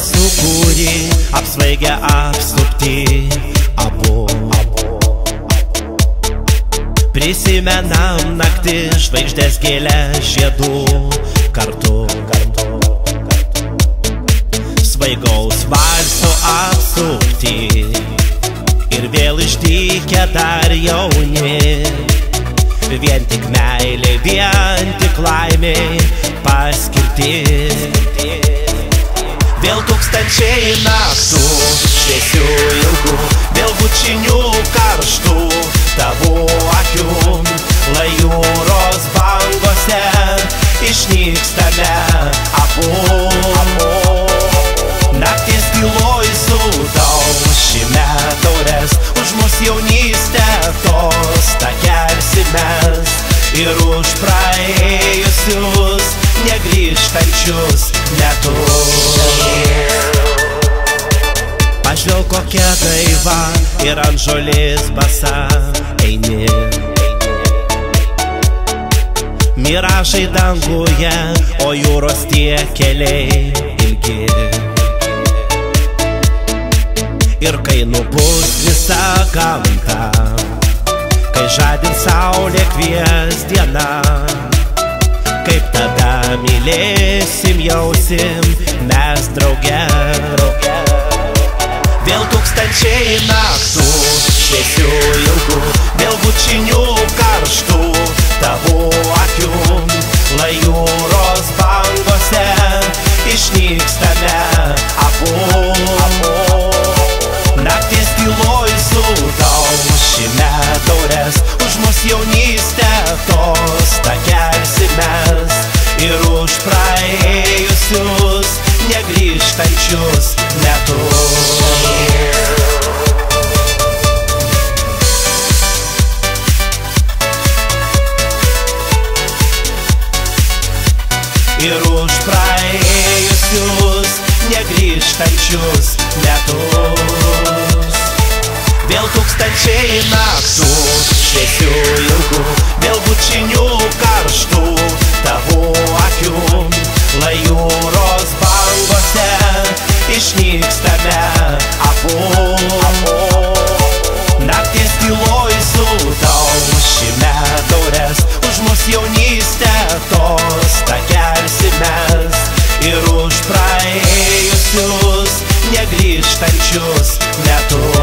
sukūrė, apsvaigę apsupti abu. Prisimenam naktį, žvaigždės gėlę žiedų kartu. Svaigaus valso apsupti ir vėl išdykę dar jauni. Vien tik meilė, vien tik laimė paskirti. Vėl tūkstančiai naktų, šviesių ilgų, vėl bučinių karštų tavo akių. Lai jūros bangose išnykstame abu. Nakties tyloj sudaušime taures, už mus jaunystę tostą kelsimės. Ir už praėjusius negrįžtančius metus. Pažvelk kokia gaiva ir ant žolės basa eini. Miražai danguje, o jūros tie keliai ilgi. Ir kai nubus visa gamta, kai žadins saulė kvies diena, kaip tada mylėsim, jausim mes drauge. Vėl tūkstančiai naktų, šviesių ilgų, vėl bučinių karštų tavo akių. Lai jūros bangose išnykstame abu. Nakties tyloj sudaušime taures, už mus jaunystę tostą kelsimės. Ir už praėjusius negrįžtančius metus. Ir už praėjusius negrįžtančius metus. Vėl tūkstančiai naktų, šviesių ilgų, vėl bučinių karštų tavo akių. Lai jūros bangose išnykstame abu. Nakties tyloj sudaušime taures, už mus jaunystę tostą kelsimės. Ir už praėjusius negrįžtančius metus.